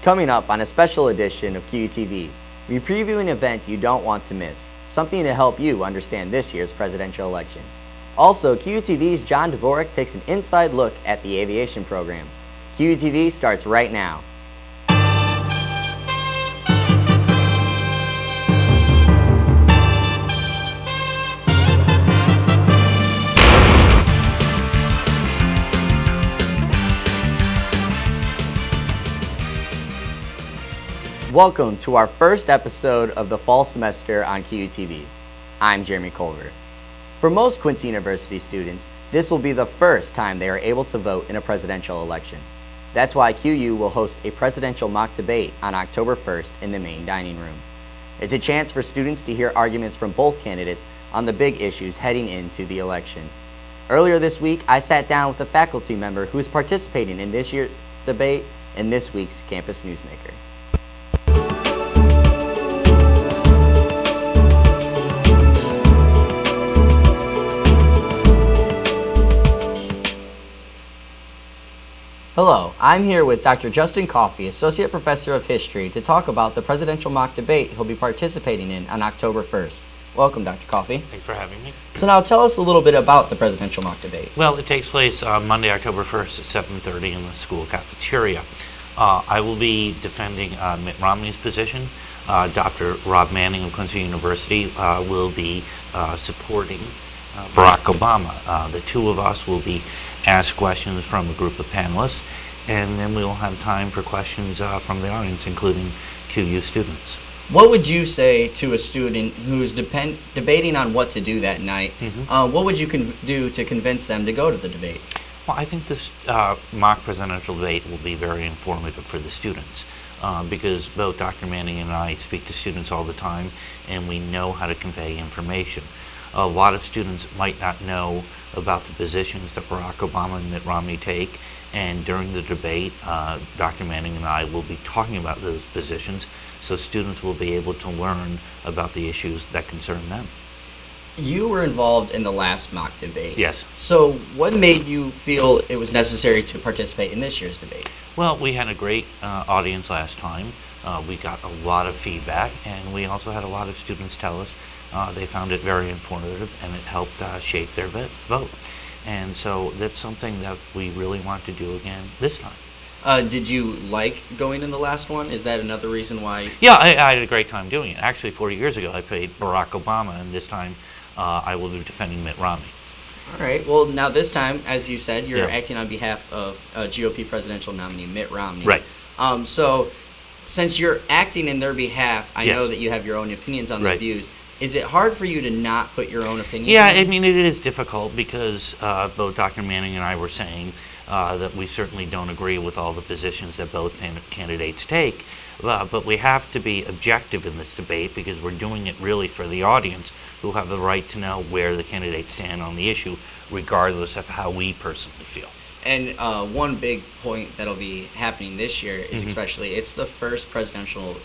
Coming up on a special edition of QUTV, we preview an event you don't want to miss, something to help you understand this year's presidential election. Also, QUTV's John Dvorak takes an inside look at the aviation program. QUTV starts right now. Welcome to our first episode of the fall semester on QUTV. I'm Jeremy Culver. For most Quincy University students, this will be the first time they are able to vote in a presidential election. That's why QU will host a presidential mock debate on October 1st in the main dining room. It's a chance for students to hear arguments from both candidates on the big issues heading into the election. Earlier this week, I sat down with a faculty member who is participating in this year's debate and this week's Campus Newsmaker. Hello, I'm here with Dr. Justin Coffey, Associate Professor of History, to talk about the presidential mock debate he'll be participating in on October 1st. Welcome, Dr. Coffey. Thanks for having me. So now tell us a little bit about the presidential mock debate. Well, it takes place Monday, October 1st at 7:30 in the school cafeteria. I will be defending Mitt Romney's position. Dr. Rob Manning of Quincy University will be supporting Barack Obama. The two of us will be asked questions from a group of panelists, and then we will have time for questions from the audience, including QU students. What would you say to a student who's debating on what to do that night? What would you do to convince them to go to the debate? Well, I think this mock presidential debate will be very informative for the students because both Dr. Manning and I speak to students all the time, and we know how to convey information. A lot of students might not know about the positions that Barack Obama and Mitt Romney take, and during the debate, Dr. Manning and I will be talking about those positions, so students will be able to learn about the issues that concern them. You were involved in the last mock debate. Yes. So what made you feel it was necessary to participate in this year's debate? Well, we had a great audience last time. We got a lot of feedback, and we also had a lot of students tell us they found it very informative, and it helped shape their vote. And so that's something that we really want to do again this time. Did you like going in the last one? Is that another reason why? Yeah, I had a great time doing it. Actually, 40 years ago, I played Barack Obama, and this time I will be defending Mitt Romney. All right. Well, now this time, as you said, you're acting on behalf of GOP presidential nominee Mitt Romney. Right. So since you're acting in their behalf, I Yes. know that you have your own opinions on the Right. views. Is it hard for you to not put your own opinion? Yeah, I mean, it is difficult because both Dr. Manning and I were saying that we certainly don't agree with all the positions that both candidates take, but we have to be objective in this debate because we're doing it really for the audience who have the right to know where the candidates stand on the issue, regardless of how we personally feel. And one big point that'll be happening this year is especially it's the first presidential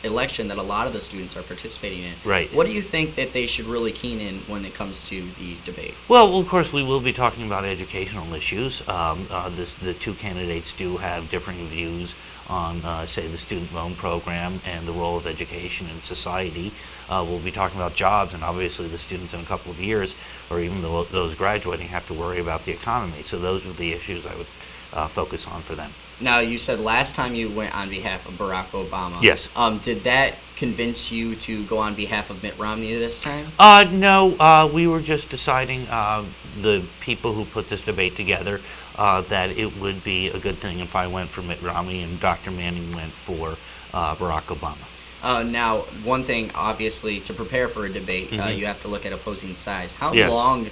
election that a lot of the students are participating in. Right. What do you think that they should really keen in when it comes to the debate? Well, of course, we will be talking about educational issues. The two candidates do have differing views on, say, the student loan program and the role of education in society. We'll be talking about jobs, and obviously the students in a couple of years, or even those graduating, have to worry about the economy. So those are the issues I would focus on for them. Now, you said last time you went on behalf of Barack Obama. Yes. Did that convince you to go on behalf of Mitt Romney this time? No, we were just deciding, the people who put this debate together, that it would be a good thing if I went for Mitt Romney and Dr. Manning went for Barack Obama. Now, one thing, obviously, to prepare for a debate, you have to look at opposing sides. How Yes. long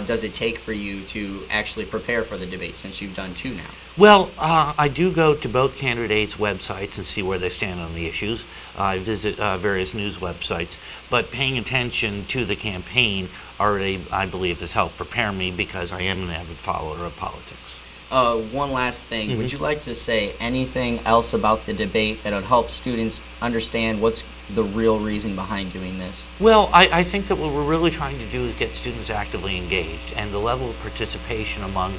does it take for you to actually prepare for the debate, since you've done two now? Well, I do go to both candidates' websites and see where they stand on the issues. I visit various news websites, but paying attention to the campaign already, I believe, has helped prepare me because I am an avid follower of politics. One last thing. Would you like to say anything else about the debate that would help students understand what's the real reason behind doing this? Well, I think that what we're really trying to do is get students actively engaged, and the level of participation among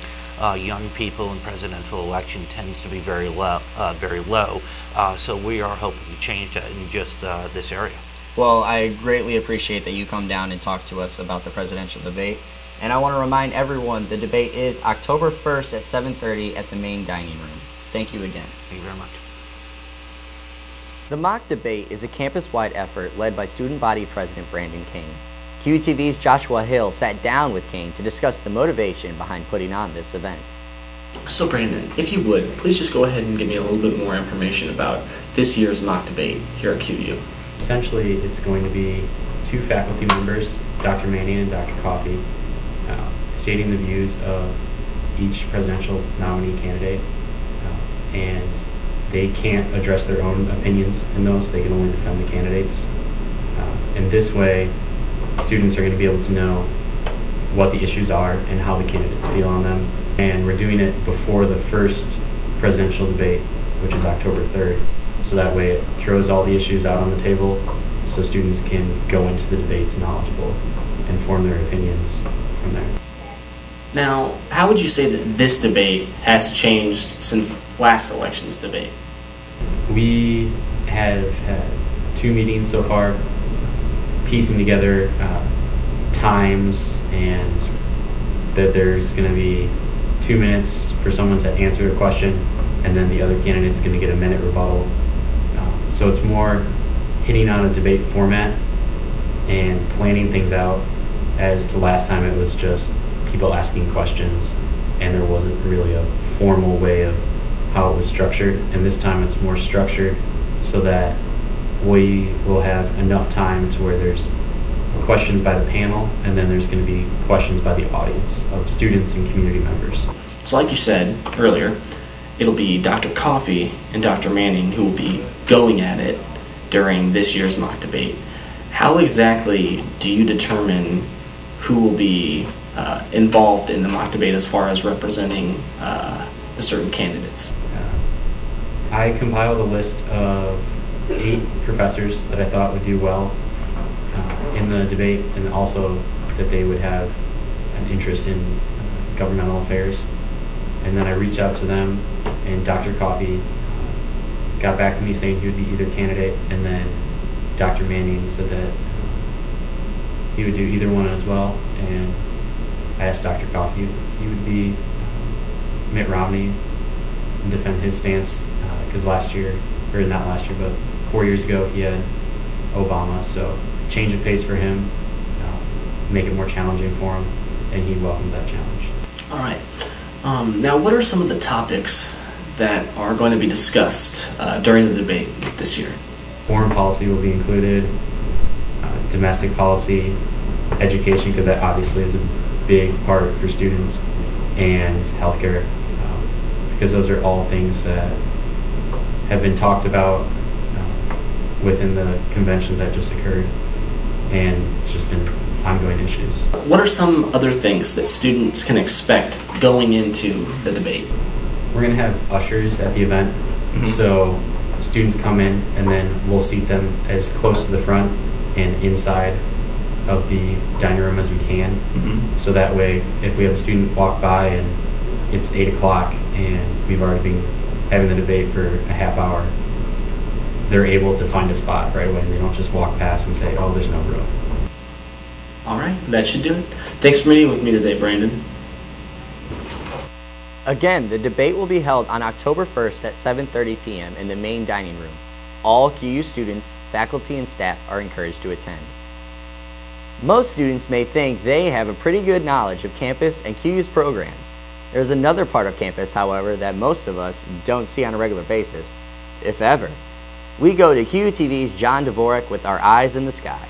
young people in presidential election tends to be very low. So we are hoping to change that in just this area. Well, I greatly appreciate that you come down and talk to us about the presidential debate. And I want to remind everyone the debate is October 1st at 7:30 at the main dining room. Thank you again. Thank you very much. The mock debate is a campus-wide effort led by Student Body President Brandon Kane. QUTV's Joshua Hill sat down with Kane to discuss the motivation behind putting on this event. So Brandon, if you would, please just go ahead and give me a little bit more information about this year's mock debate here at QU. Essentially, it's going to be two faculty members, Dr. Manning and Dr. Coffey, stating the views of each presidential nominee candidate, and they can't address their own opinions in those, they can only defend the candidates. In this way, students are going to be able to know what the issues are and how the candidates feel on them. And we're doing it before the first presidential debate, which is October 3rd. So that way it throws all the issues out on the table so students can go into the debates knowledgeable and form their opinions from there. Now, how would you say that this debate has changed since last election's debate? We have had 2 meetings so far, piecing together times, and that there's going to be 2 minutes for someone to answer a question, and then the other candidate's going to get a minute rebuttal. So it's more hitting on a debate format and planning things out, as to last time it was just people asking questions and there wasn't really a formal way of how it was structured. And this time it's more structured so that we will have enough time to where there's questions by the panel, and then there's going to be questions by the audience of students and community members. So like you said earlier, it'll be Dr. Coffey and Dr. Manning who will be going at it during this year's mock debate. How exactly do you determine who will be involved in the mock debate as far as representing the certain candidates? I compiled a list of 8 professors that I thought would do well in the debate, and also that they would have an interest in governmental affairs. And then I reached out to them, and Dr. Coffey got back to me saying he would be either candidate, and then Dr. Manning said that he would do either one as well. And I asked Dr. Coffey if he would be Mitt Romney and defend his stance, because last year, or not last year, but 4 years ago, he had Obama. So change of pace for him, make it more challenging for him, and he welcomed that challenge. All right. Now, what are some of the topics that are going to be discussed during the debate this year? Foreign policy will be included, domestic policy, education, because that obviously is a big part for students, and healthcare, because those are all things that have been talked about within the conventions that just occurred, and it's just been ongoing issues. What are some other things that students can expect going into the debate? We're going to have ushers at the event, so students come in and then we'll seat them as close to the front and inside of the dining room as we can. So that way, if we have a student walk by and it's 8 o'clock and we've already been having the debate for a half hour, they're able to find a spot right away, and they don't just walk past and say, oh, there's no room. All right, that should do it. Thanks for meeting with me today, Brandon. Again, the debate will be held on October 1st at 7:30 p.m. in the main dining room. All QU students, faculty, and staff are encouraged to attend. Most students may think they have a pretty good knowledge of campus and QU's programs. There's another part of campus, however, that most of us don't see on a regular basis, if ever. We go to QUTV's John Dvorak with our eyes in the sky.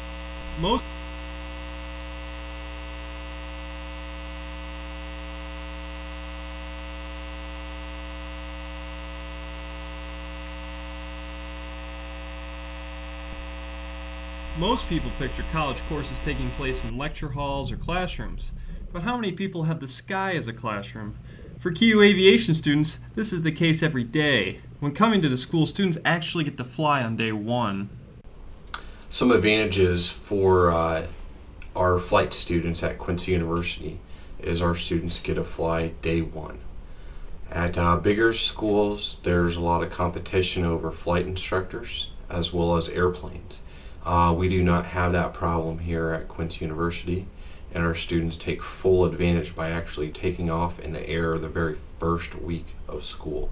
Most people picture college courses taking place in lecture halls or classrooms, but how many people have the sky as a classroom? For QU aviation students, this is the case every day. When coming to the school, students actually get to fly on day 1. Some advantages for our flight students at Quincy University is our students get to fly day one. At bigger schools, there's a lot of competition over flight instructors as well as airplanes. We do not have that problem here at Quincy University, and our students take full advantage by actually taking off in the air the very first week of school.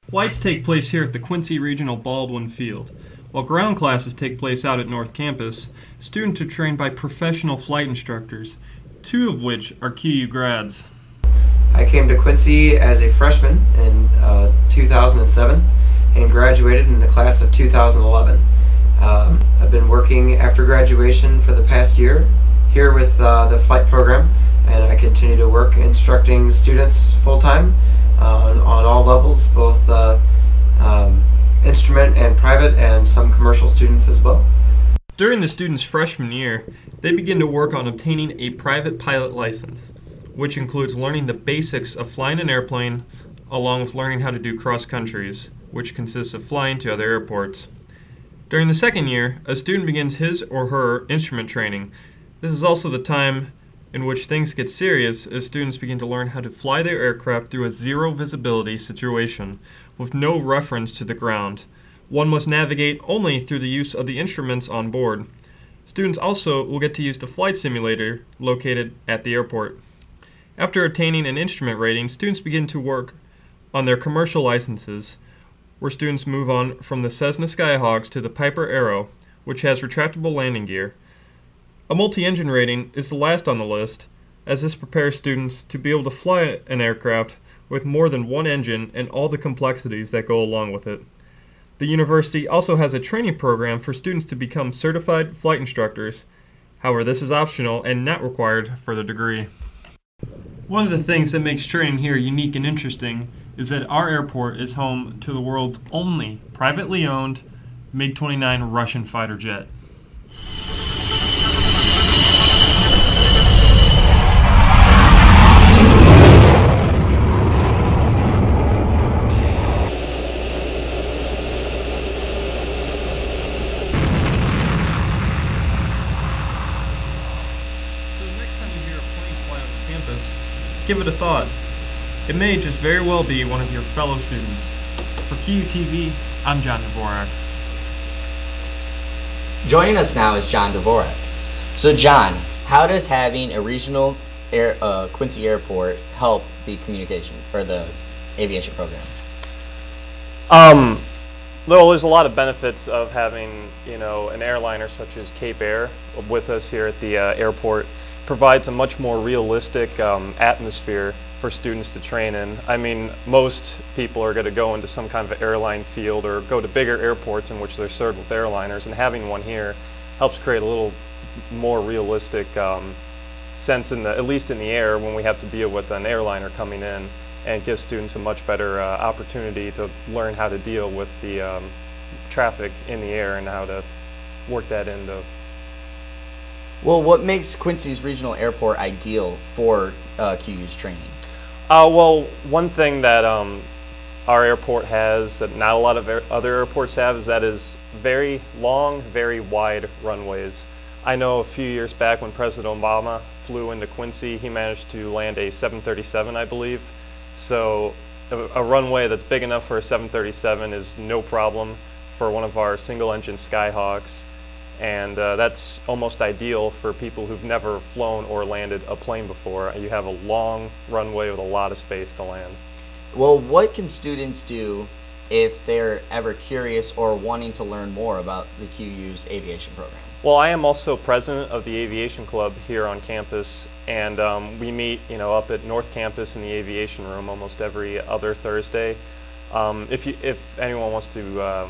Flights take place here at the Quincy Regional Baldwin Field. While ground classes take place out at North Campus, students are trained by professional flight instructors, 2 of which are QU grads. I came to Quincy as a freshman in 2007 and graduated in the class of 2011. I've been working after graduation for the past year here with the flight program, and I continue to work instructing students full-time on all levels, both instrument and private, and some commercial students as well. During the student's freshman year, they begin to work on obtaining a private pilot license, which includes learning the basics of flying an airplane, along with learning how to do cross countries, which consists of flying to other airports. During the second year, a student begins his or her instrument training. This is also the time in which things get serious as students begin to learn how to fly their aircraft through a zero visibility situation with no reference to the ground. One must navigate only through the use of the instruments on board. Students also will get to use the flight simulator located at the airport. After attaining an instrument rating, students begin to work on their commercial licenses, where students move on from the Cessna Skyhawks to the Piper Arrow, which has retractable landing gear. A multi-engine rating is the last on the list, as this prepares students to be able to fly an aircraft with more than one engine and all the complexities that go along with it. The university also has a training program for students to become certified flight instructors. However, this is optional and not required for the degree. One of the things that makes training here unique and interesting is that our airport is home to the world's only privately owned MiG-29 Russian fighter jet. Give it a thought. It may just very well be one of your fellow students. For QUTV, I'm John Dvorak. Joining us now is John Dvorak. So John, how does having a regional Quincy airport help the communication for the aviation program? Well, there's a lot of benefits of having, an airliner such as Cape Air with us here at the airport. Provides a much more realistic atmosphere for students to train in. I mean, most people are going to go into some kind of airline field or go to bigger airports in which they're served with airliners, and having one here helps create a little more realistic sense at least in the air when we have to deal with an airliner coming in, and gives students a much better opportunity to learn how to deal with the traffic in the air and how to work that into. Well, what makes Quincy's regional airport ideal for QU's training? Well, one thing that our airport has that not a lot of other airports have is that is very long, very wide runways. I know a few years back when President Obama flew into Quincy, he managed to land a 737, I believe. So a runway that's big enough for a 737 is no problem for one of our single-engine Skyhawks. And that's almost ideal for people who've never flown or landed a plane before. You have a long runway with a lot of space to land. Well, what can students do if they're ever curious or wanting to learn more about the QU's aviation program? Well, I am also president of the aviation club here on campus, and we meet, up at North Campus in the aviation room almost every other Thursday. If anyone wants to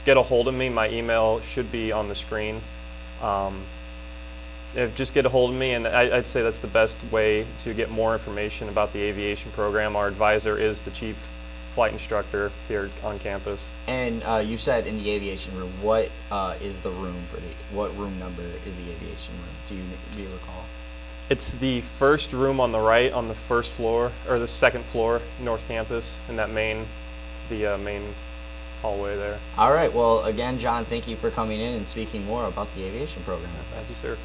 get a hold of me, my email should be on the screen. Just get a hold of me, and I'd say that's the best way to get more information about the aviation program. Our advisor is the chief flight instructor here on campus. And you said in the aviation room, what is the room for what room number is the aviation room? Do you recall? It's the first room on the right on the first floor, or the second floor, North Campus, in that main hallway there. All right. Well, again, John, thank you for coming in and speaking more about the aviation program with us. Thank you, sir.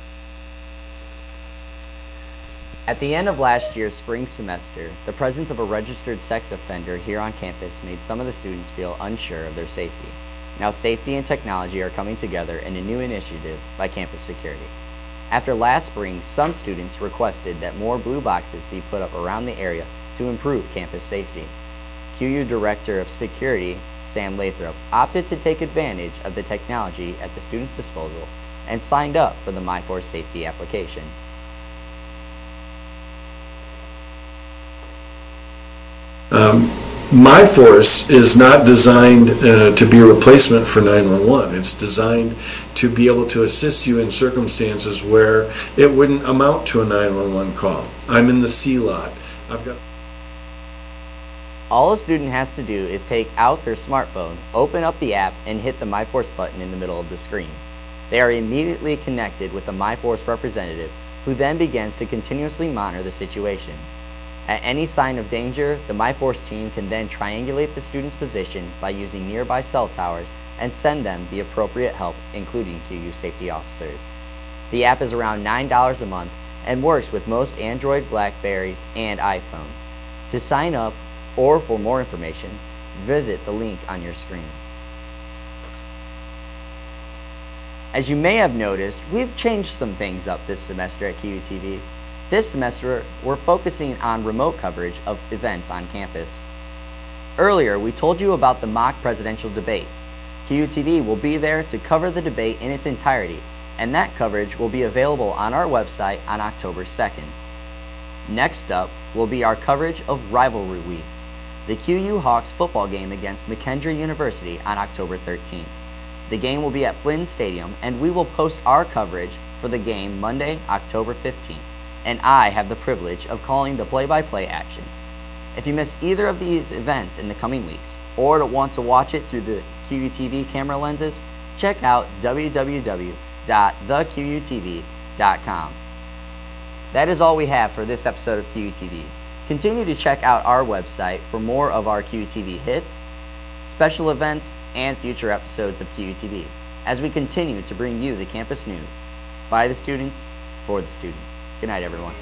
At the end of last year's spring semester, the presence of a registered sex offender here on campus made some of the students feel unsure of their safety. Now safety and technology are coming together in a new initiative by Campus Security. After last spring, some students requested that more blue boxes be put up around the area to improve campus safety. QU Director of Security, Sam Lathrop, opted to take advantage of the technology at the students' disposal and signed up for the MyForce Safety application. MyForce is not designed to be a replacement for 911. It's designed to be able to assist you in circumstances where it wouldn't amount to a 911 call. I'm in the C lot. All a student has to do is take out their smartphone, open up the app, and hit the MyForce button in the middle of the screen. They are immediately connected with the MyForce representative, who then begins to continuously monitor the situation. At any sign of danger, the MyForce team can then triangulate the student's position by using nearby cell towers and send them the appropriate help, including QU safety officers. The app is around $9 a month and works with most Android, Blackberries, and iPhones. To sign up or for more information, visit the link on your screen. As you may have noticed, we've changed some things up this semester at QUTV. This semester, we're focusing on remote coverage of events on campus. Earlier, we told you about the mock presidential debate. QUTV will be there to cover the debate in its entirety, and that coverage will be available on our website on October 2nd. Next up will be our coverage of Rivalry Week, the QU Hawks football game against McKendree University on October 13th. The game will be at Flynn Stadium, and we will post our coverage for the game Monday, October 15th. And I have the privilege of calling the play-by-play action. If you miss either of these events in the coming weeks, or want to watch it through the QUTV camera lenses, check out www.thequtv.com. That is all we have for this episode of QUTV. Continue to check out our website for more of our QUTV hits, special events, and future episodes of QUTV as we continue to bring you the campus news by the students, for the students. Good night, everyone.